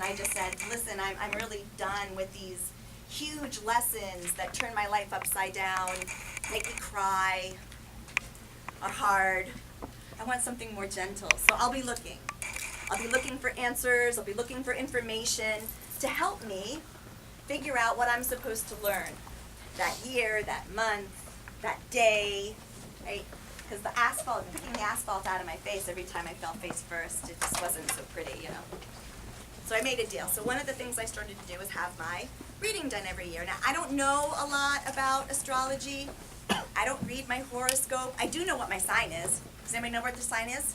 I just said, listen, I'm really done with these huge lessons that turn my life upside down, make me cry, are hard. I want something more gentle. So I'll be looking. I'll be looking for answers. I'll be looking for information to help me figure out what I'm supposed to learn that year, that month, that day, right? Because the asphalt, picking the asphalt out of my face every time I fell face first, it just wasn't so pretty, you know. So I made a deal. So one of the things I started to do was have my reading done every year. Now, I don't know a lot about astrology. I don't read my horoscope. I do know what my sign is. Does anybody know what their sign is?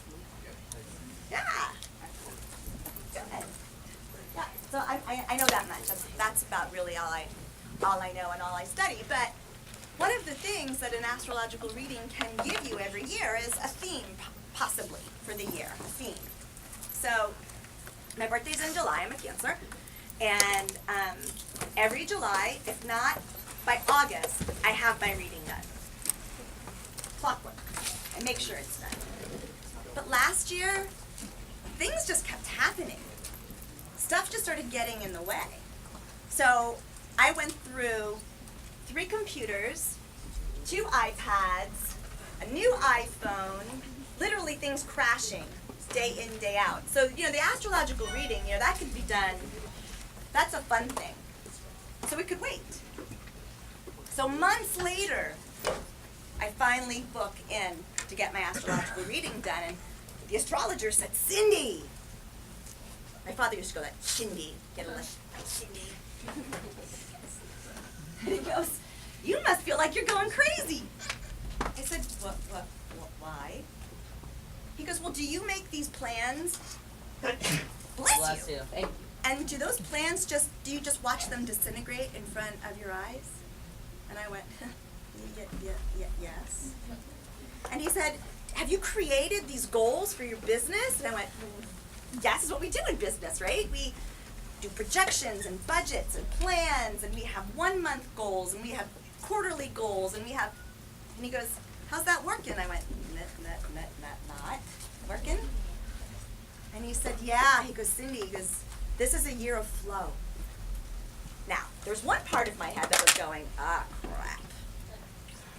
Yeah. Good. Yeah. So I know that much. That's about really all I know and all I study. But one of the things that an astrological reading can give you every year is a theme, possibly, for the year, a theme. So my birthday's in July, I'm a Cancer, and every July, if not by August, I have my reading done. Clockwork. I make sure it's done. But last year, things just kept happening. Stuff just started getting in the way. So I went through 3 computers, 2 iPads, a new iPhone, literally things crashing day in, day out. So, you know, the astrological reading, you know, that could be done. That's a fun thing. So it could wait. So months later, I finally book in to get my astrological reading done, and the astrologer said, Cindy. My father used to go like, Cindy, get a lift, like Cindy. And he goes, you must feel like you're going crazy. I said, what, why? He goes, well, do you make these plans? Bless you. Thank you. And do those plans do you just watch them disintegrate in front of your eyes? And I went, yes. And he said, have you created these goals for your business? And I went, yes, is what we do in business, right? We do projections and budgets and plans, and we have 1-month goals, and we have quarterly goals, and we have, and he goes, how's that working? I went, not working. And he said, yeah. He goes, Cindy, he goes, this is a year of flow. Now, there's one part of my head that was going, crap,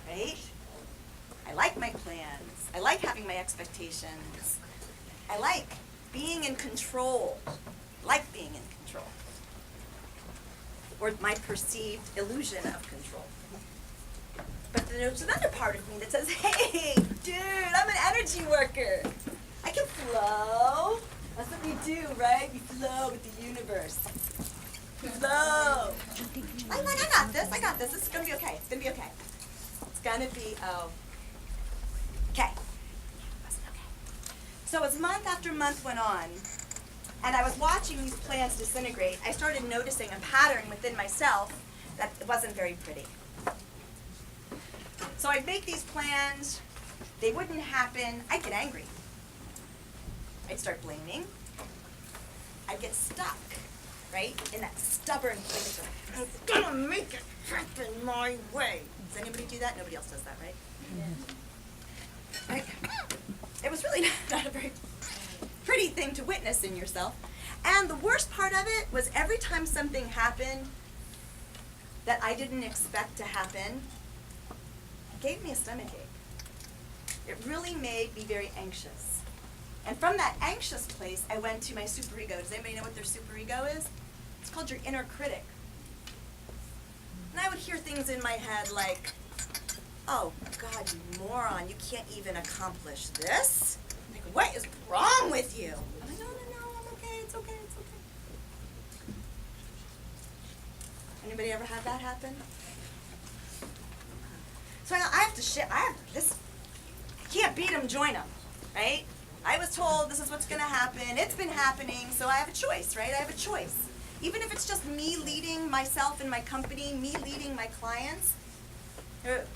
right? I like my plans. I like having my expectations. I like being in control. I like being in control. Or my perceived illusion of control. But then there's another part of me that says, hey, dude, I'm an energy worker. I can flow. That's what we do, right? We flow with the universe. Flow. I'm like, I got this. This is going to be okay. It's going to be okay. It's going to be okay. So as month after month went on, and I was watching these plans disintegrate, I started noticing a pattern within myself that wasn't very pretty. So I'd make these plans, they wouldn't happen, I'd get angry. I'd start blaming. I'd get stuck, right, in that stubborn place of, I'm gonna make it happen my way. Does anybody do that? Nobody else does that, right? Yeah. Right? It was really not a very pretty thing to witness in yourself. And the worst part of it was every time something happened that I didn't expect to happen, it gave me a stomachache. It really made me very anxious. And from that anxious place, I went to my superego. Does anybody know what their superego is? It's called your inner critic. And I would hear things in my head like, oh, God, you moron, you can't even accomplish this? Like, what is wrong with you? I'm like, no, I'm okay, it's okay. Anybody ever had that happen? So I have to I can't beat them, join them, right? I was told this is what's going to happen. It's been happening, so I have a choice, right? I have a choice. Even if it's just me leading myself and my company, me leading my clients.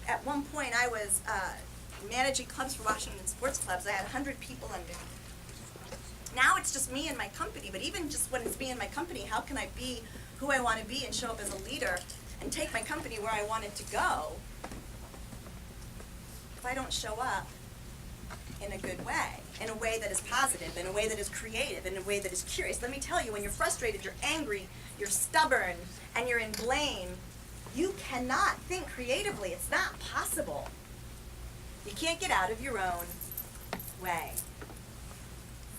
At one point, I was managing clubs for Washington sports clubs. I had 100 people under me. Now it's just me and my company, but even just when it's me and my company, how can I be who I want to be and show up as a leader and take my company where I want it to go if I don't show up in a good way, in a way that is positive, in a way that is creative, in a way that is curious. Let me tell you, when you're frustrated, you're angry, you're stubborn, and you're in blame, you cannot think creatively. It's not possible. You can't get out of your own way.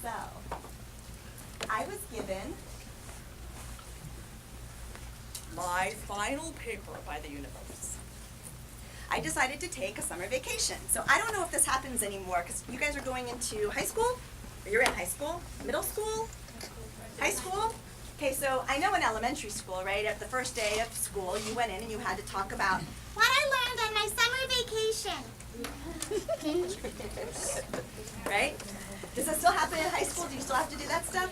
So, I was given my final paper by the universe. I decided to take a summer vacation. So I don't know if this happens anymore, because you guys are going into high school? Or you're in high school? Middle school? High school? Okay, so I know in elementary school, right, at the first day of school, you went in and you had to talk about what I learned on my summer vacation. Right? Does that still happen in high school? Do you still have to do that stuff?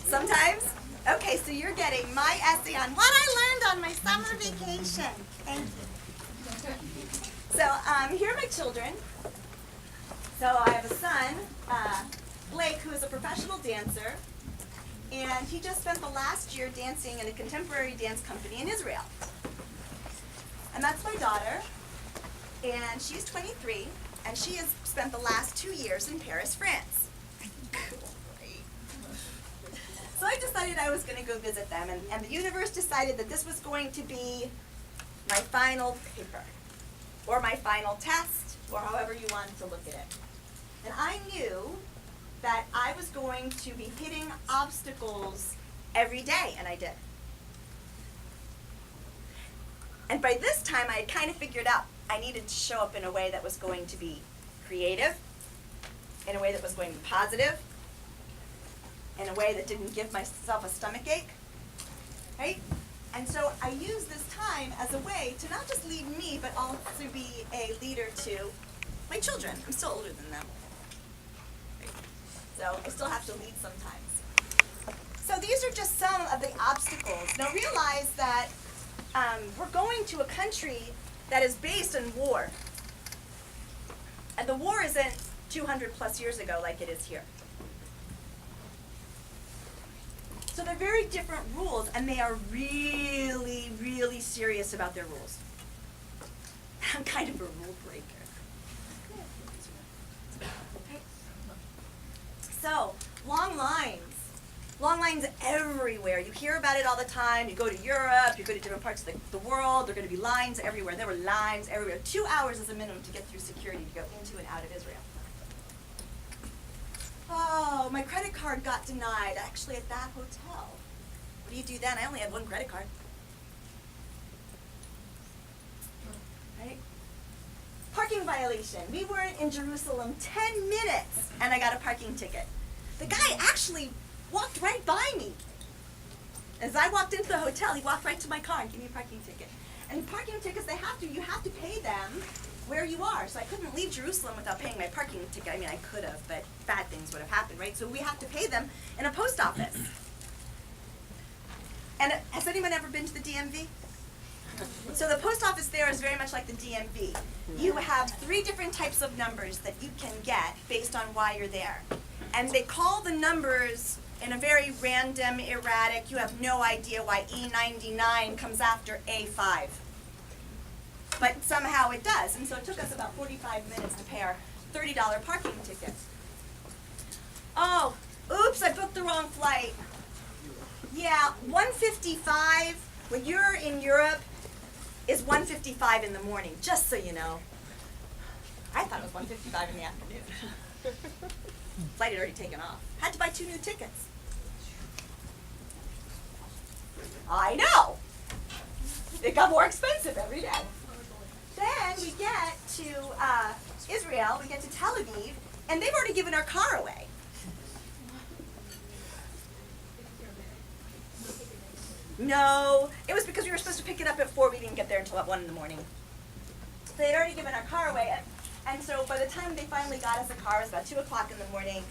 Sometimes? Okay, so you're getting my essay on what I learned on my summer vacation. Thank you. So here are my children. So I have a son, Blake, who is a professional dancer, and he just spent the last year dancing in a contemporary dance company in Israel. And that's my daughter, and she's 23, and she has spent the last 2 years in Paris, France. So I decided I was going to go visit them, and the universe decided that this was going to be my final paper, or my final test, or however you want to look at it. And I knew that I was going to be hitting obstacles every day, and I did. And by this time, I had kind of figured out I needed to show up in a way that was going to be creative, in a way that was going to be positive, in a way that didn't give myself a stomach ache, right? And so I use this time as a way to not just lead me, but also be a leader to my children. I'm still older than them. Right? So I still have to lead sometimes. So these are just some of the obstacles. Now realize that we're going to a country that is based in war. And the war isn't 200 plus years ago like it is here. So they're very different rules, and they are really, really serious about their rules. I'm kind of a rule breaker. So, long lines everywhere. You hear about it all the time. You go to Europe, you go to different parts of the world, there are going to be lines everywhere. There were lines everywhere. 2 hours is a minimum to get through security to go into and out of Israel. Oh, my credit card got denied, actually at that hotel. What do you do then? I only had one credit card. Right? Parking violation. We weren't in Jerusalem 10 minutes, and I got a parking ticket. The guy actually walked right by me. As I walked into the hotel, he walked right to my car and gave me a parking ticket. And parking tickets, you have to pay them where you are. So I couldn't leave Jerusalem without paying my parking ticket. I mean, I could have, but bad things would have happened, right? So we have to pay them in a post office. And has anyone ever been to the DMV? So the post office there is very much like the DMV. You have 3 different types of numbers that you can get based on why you're there. And they call the numbers in a very random, erratic, you have no idea why E99 comes after A5. But somehow it does. And so it took us about 45 minutes to pay our $30 parking ticket. Oh, oops, I booked the wrong flight. Yeah, 1:55, when you're in Europe, is 1:55 in the morning, just so you know. I thought it was 1:55 in the afternoon. Flight had already taken off. Had to buy 2 new tickets. I know. It got more expensive every day. Then we get to Israel, we get to Tel Aviv, and they've already given our car away. No, it was because we were supposed to pick it up at 4. We didn't get there until at 1 in the morning. So they'd already given our car away. And so by the time they finally got us a car, it was about 2 o'clock in the morning.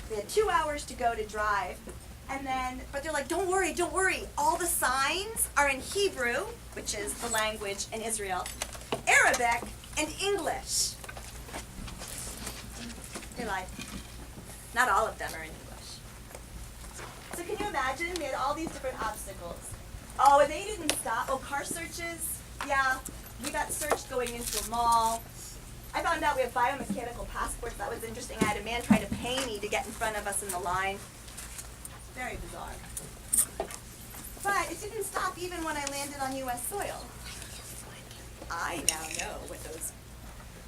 We had 2 hours to go to drive. And then, but they're like, don't worry. All the signs are in Hebrew, which is the language in Israel, Arabic, and English. They lied. Not all of them are in English. So can you imagine? We had all these different obstacles. Oh, and they didn't stop. Oh, car searches. Yeah, we got searched going into a mall. I found out we have biomechanical passports. That was interesting. I had a man try to pay me to get in front of us in the line. Very bizarre. But it didn't stop even when I landed on U.S. soil. I now know what those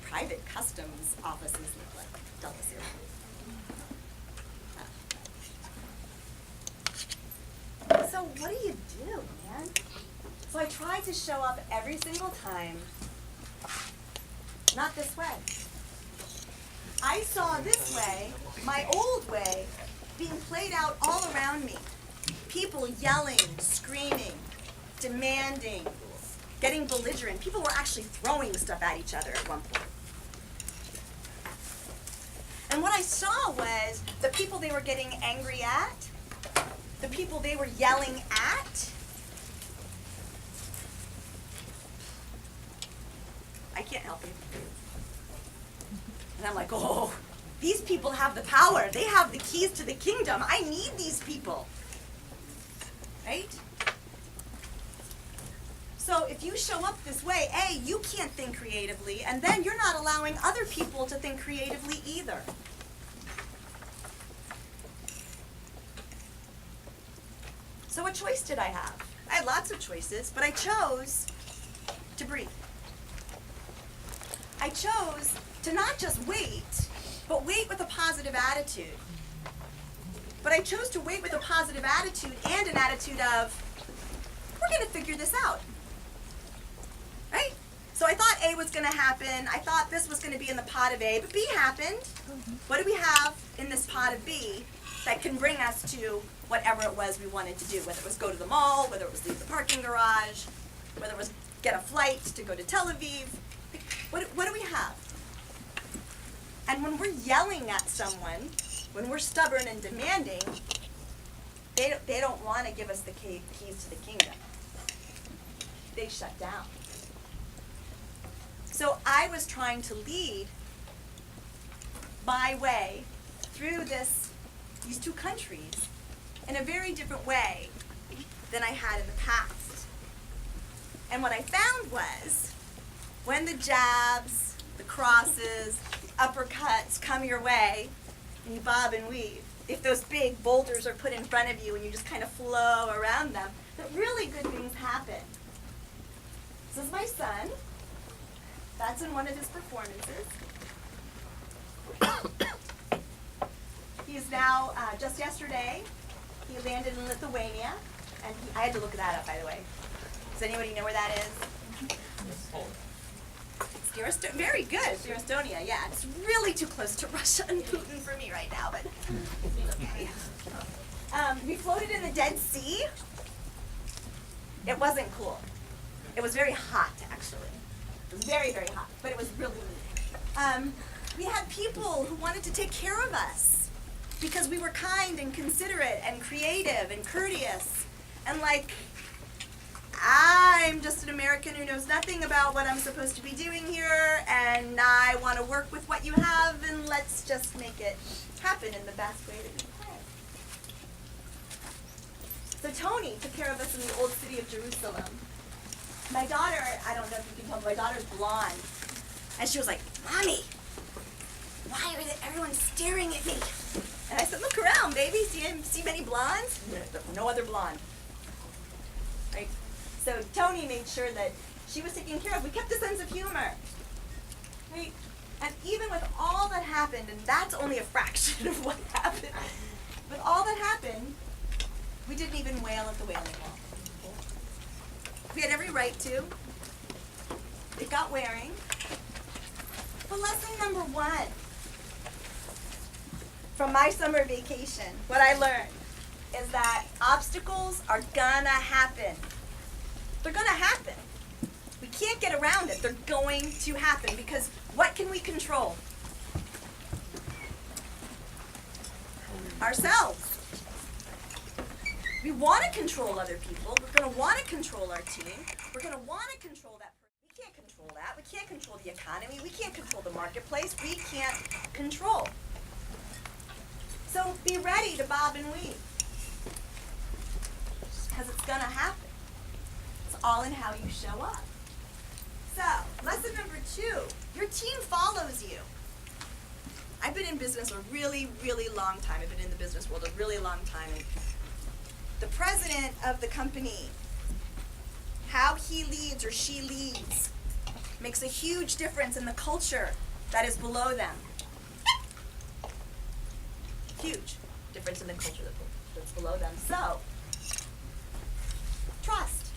private customs offices look like. Double zero. So what do you do, man? So I tried to show up every single time. Not this way. I saw this way, my old way, being played out all around me. People yelling, screaming, demanding, getting belligerent. People were actually throwing stuff at each other at one point. And what I saw was the people they were getting angry at, the people they were yelling at, I can't help it. And I'm like, oh, these people have the power. They have the keys to the kingdom. I need these people. Right? So if you show up this way, A, you can't think creatively, and then you're not allowing other people to think creatively either. So what choice did I have? I had lots of choices, but I chose to breathe. I chose to not just wait, but wait with a positive attitude. But I chose to wait with a positive attitude and an attitude of, we're going to figure this out. Right? So I thought A was going to happen. I thought this was going to be in the pot of A, but B happened. What do we have in this pot of B that can bring us to whatever it was we wanted to do, whether it was go to the mall, whether it was leave the parking garage, whether it was get a flight to go to Tel Aviv? What do we have? And when we're yelling at someone, when we're stubborn and demanding, they don't want to give us the keys to the kingdom. They shut down. So I was trying to lead my way through these two countries in a very different way than I had in the past. And what I found was, when the jabs, the crosses, the uppercuts come your way, and you bob and weave, if those big boulders are put in front of you and you just kind of flow around them, that really good things happen. This is my son. That's in one of his performances. He's now, just yesterday, he landed in Lithuania, and I had to look that up, by the way. Does anybody know where that is? Very good, it's near Estonia, yeah. It's really too close to Russia and Putin for me right now, but it's okay. We floated in the Dead Sea. It wasn't cool. It was very hot, actually. It was very, very hot, but it was really neat. We had people who wanted to take care of us because we were kind and considerate and creative and courteous. And like, I'm just an American who knows nothing about what I'm supposed to be doing here, and I want to work with what you have, and let's just make it happen in the best way that we can. So Tony took care of us in the old city of Jerusalem. My daughter, I don't know if you can tell, but my daughter's blonde. And she was like, Mommy, why are everyone staring at me? And I said, look around, baby. See many blondes? No other blonde. Right? So Tony made sure that she was taken care of. We kept a sense of humor. Right? And even with all that happened, and that's only a fraction of what happened, with all that happened, we didn't even wail at the Wailing Wall. We had every right to. It got wearing. But lesson number one from my summer vacation, what I learned is that obstacles are gonna happen. They're gonna happen. We can't get around it. They're going to happen because what can we control? Ourselves. We want to control other people. We're going to want to control our team. We're going to want to control that person. We can't control that. We can't control the economy. We can't control the marketplace. We can't control. So be ready to bob and weave. Because it's going to happen. It's all in how you show up. So, lesson number 2 Your team follows you. I've been in business a really, really long time. I've been in the business world a really long time. And the president of the company, how he leads or she leads, makes a huge difference in the culture that is below them. Huge difference in the culture that's below them. So, trust.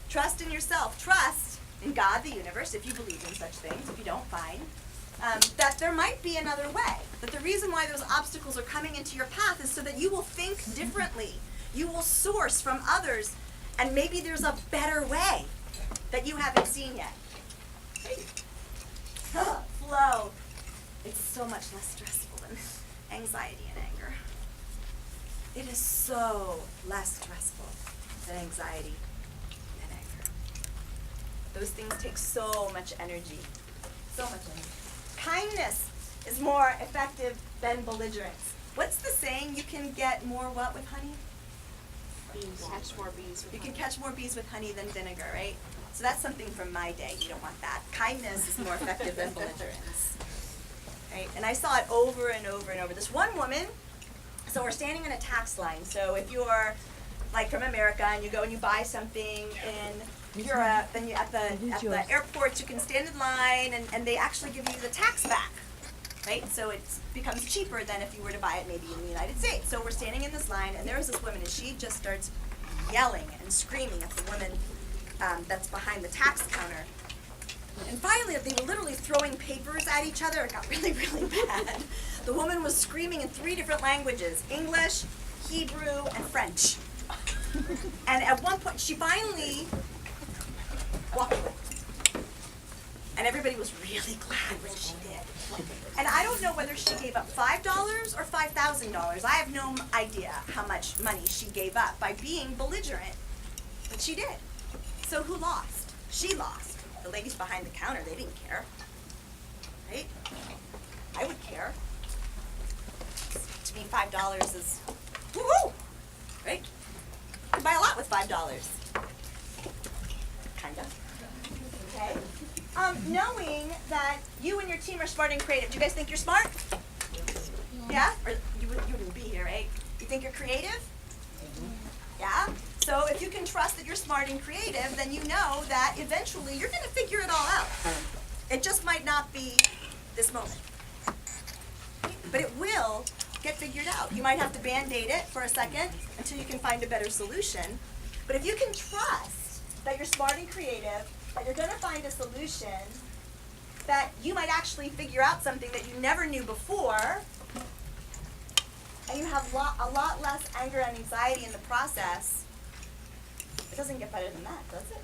Trust in yourself. Trust in God, the universe, if you believe in such things. If you don't, fine. That there might be another way. That the reason why those obstacles are coming into your path is so that you will think differently. You will source from others, and maybe there's a better way that you haven't seen yet. Flow. It's so much less stressful than anxiety and anger. It is so less stressful than anxiety and anger. Those things take so much energy. So much energy. Kindness is more effective than belligerence. What's the saying? You can get more what with honey? Bees. Catch more bees with You honey. can catch more bees with honey than vinegar, right? So that's something from my day. You don't want that. Kindness is more effective than belligerence. Right? And I saw it over and over and over. This one woman, so we're standing in a tax line. So if you're like from America and you go and you buy something in Europe, then you at the airports you can stand in line and they actually give you the tax back. Right? So it becomes cheaper than if you were to buy it maybe in the United States. So we're standing in this line and there's this woman and she just starts yelling and screaming at the woman that's behind the tax counter. And finally, they were literally throwing papers at each other. It got really, really bad. The woman was screaming in 3 different languages, English, Hebrew, and French. And at one point, she finally walked away. And everybody was really glad when she did. And I don't know whether she gave up $5 or $5,000. I have no idea how much money she gave up by being belligerent. But she did. So who lost? She lost. The ladies behind the counter, they didn't care. Right? I would care. To me, $5 is woo-hoo! Right? You can buy a lot with $5. Kinda. Okay? Knowing that you and your team are smart and creative. Do you guys think you're smart? Yeah? Or you wouldn't be here, right? You think you're creative? Yeah? So if you can trust that you're smart and creative, then you know that eventually you're going to figure it all out. It just might not be this moment. But it will get figured out. You might have to Band-Aid it for a second until you can find a better solution. But if you can trust that you're smart and creative, that you're going to find a solution, that you might actually figure out something that you never knew before, and you have a lot less anger and anxiety in the process, it doesn't get better than that, does it?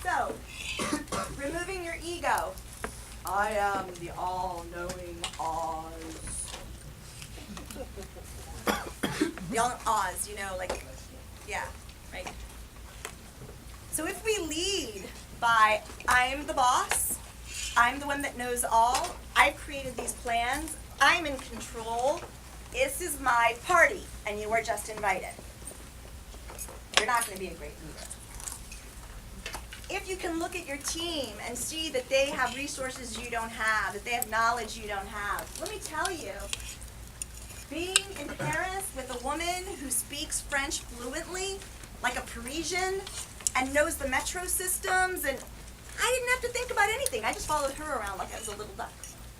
So, removing your ego. I am the all-knowing Oz. The all Oz, you know, like, yeah, right? So if we lead by, I'm the boss, I'm the one that knows all, I've created these plans, I'm in control, this is my party, and you are just invited. You're not going to be a great leader. If you can look at your team and see that they have resources you don't have, that they have knowledge you don't have, let me tell you, being in Paris with a woman who speaks French fluently, like a Parisian, and knows the metro systems, and I didn't have to think about anything. I just followed her around like I was a little duck.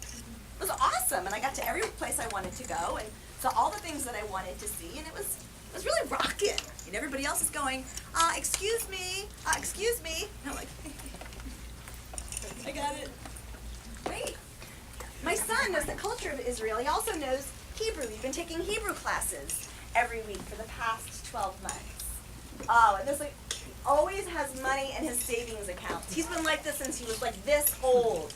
It was awesome, and I got to every place I wanted to go, and saw all the things that I wanted to see, and it was really rocking. And everybody else is going, excuse me, and I'm like, I got it. Great. My son knows the culture of Israel. He also knows Hebrew. He's been taking Hebrew classes every week for the past 12 months. Oh, and this like always has money in his savings accounts. He's been like this since he was like this old.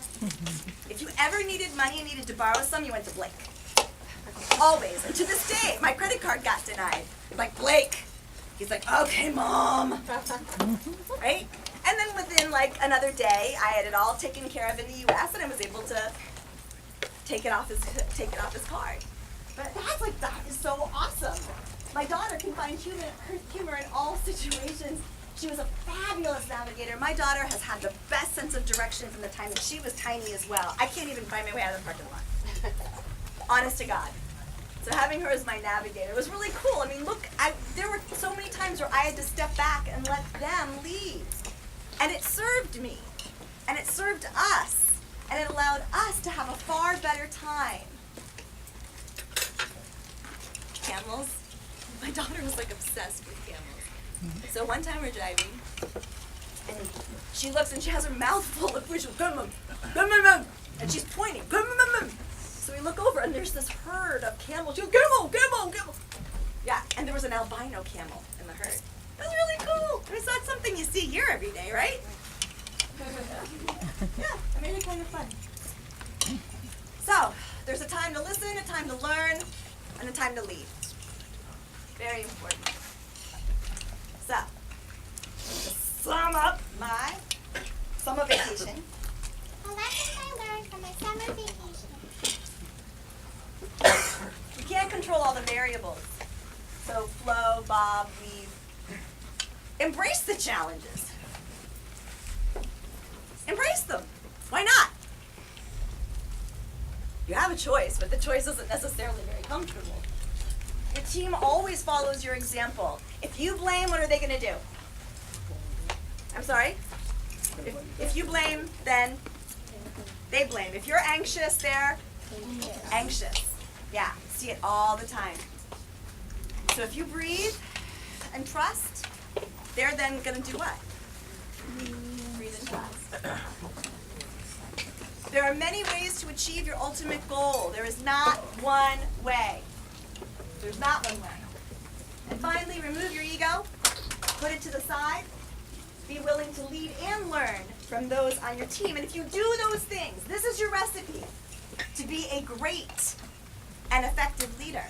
If you ever needed money and needed to borrow some, you went to Blake. Always. And to this day, my credit card got denied. I'm like, Blake. He's like, okay, Mom. Right? And then within like another day, I had it all taken care of in the U.S. and I was able to take it off his card. But that is so awesome. My daughter can find humor in all situations. She was a fabulous navigator. My daughter has had the best sense of direction from the time that she was tiny as well. I can't even find my way out of the parking lot. Honest to God. So having her as my navigator was really cool. I mean, look, there were so many times where I had to step back and let them lead. And it served me. And it served us. And it allowed us to have a far better time. Camels. My daughter was like obsessed with camels. So one time we're driving, and she looks and she has her mouth full of fish. And she's pointing. So we look over and there's this herd of camels. She goes, camel. Yeah, and there was an albino camel in the herd. That was really cool. I mean, so that's something you see here every day, right? Yeah, I made it kind of fun. So, there's a time to listen, a time to learn, and a time to lead. Very important. So, to sum up my summer vacation. A lesson I learned from my summer vacation. You can't control all the variables. So flow, bob, weave. Embrace the challenges. Embrace them. Why not? You have a choice, but the choice isn't necessarily very comfortable. Your team always follows your example. If you blame, what are they going to do? I'm sorry? If you blame, then they blame. If you're anxious, they're anxious. Yeah, see it all the time. So if you breathe and trust, they're then going to do what? Breathe and trust. There are many ways to achieve your ultimate goal. There is not one way. There's not one way. And finally, remove your ego, put it to the side, be willing to lead and learn from those on your team. And if you do those things, this is your recipe to be a great and effective leader.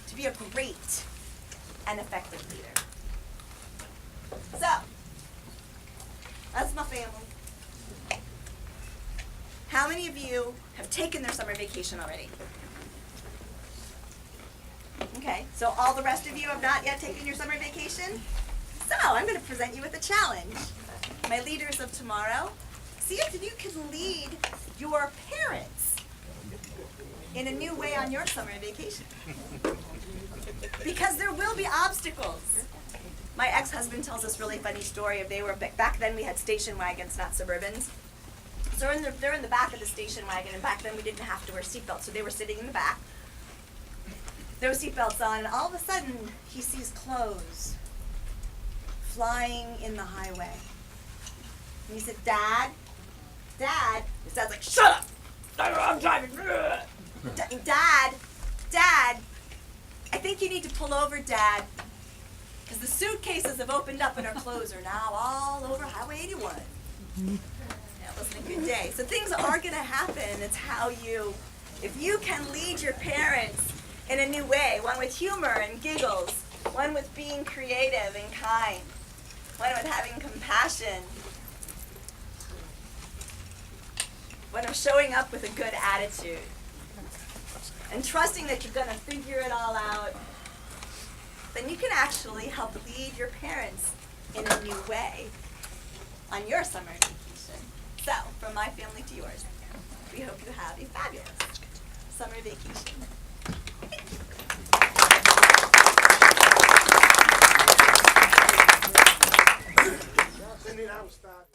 To be a great and effective leader. So, that's my family. How many of you have taken their summer vacation already? Okay, so all the rest of you have not yet taken your summer vacation? So, I'm going to present you with a challenge. My leaders of tomorrow, see if you can lead your parents in a new way on your summer vacation. Because there will be obstacles. My ex-husband tells this really funny story of back then we had station wagons, not Suburbans. So they're in the back of the station wagon, and back then we didn't have to wear seatbelts, so they were sitting in the back. There were seatbelts on, and all of a sudden he sees clothes flying in the highway. And he said, Dad, his dad's like, shut up! I'm driving. Dad, I think you need to pull over, Dad, because the suitcases have opened up and our clothes are now all over Highway 81. That wasn't a good day. So things are going to happen. It's how if you can lead your parents in a new way, one with humor and giggles, one with being creative and kind, one with having compassion, one of showing up with a good attitude, and trusting that you're going to figure it all out, then you can actually help lead your parents in a new way on your summer vacation. So, from my family to yours, we hope you have a fabulous summer vacation. Cindy, now start.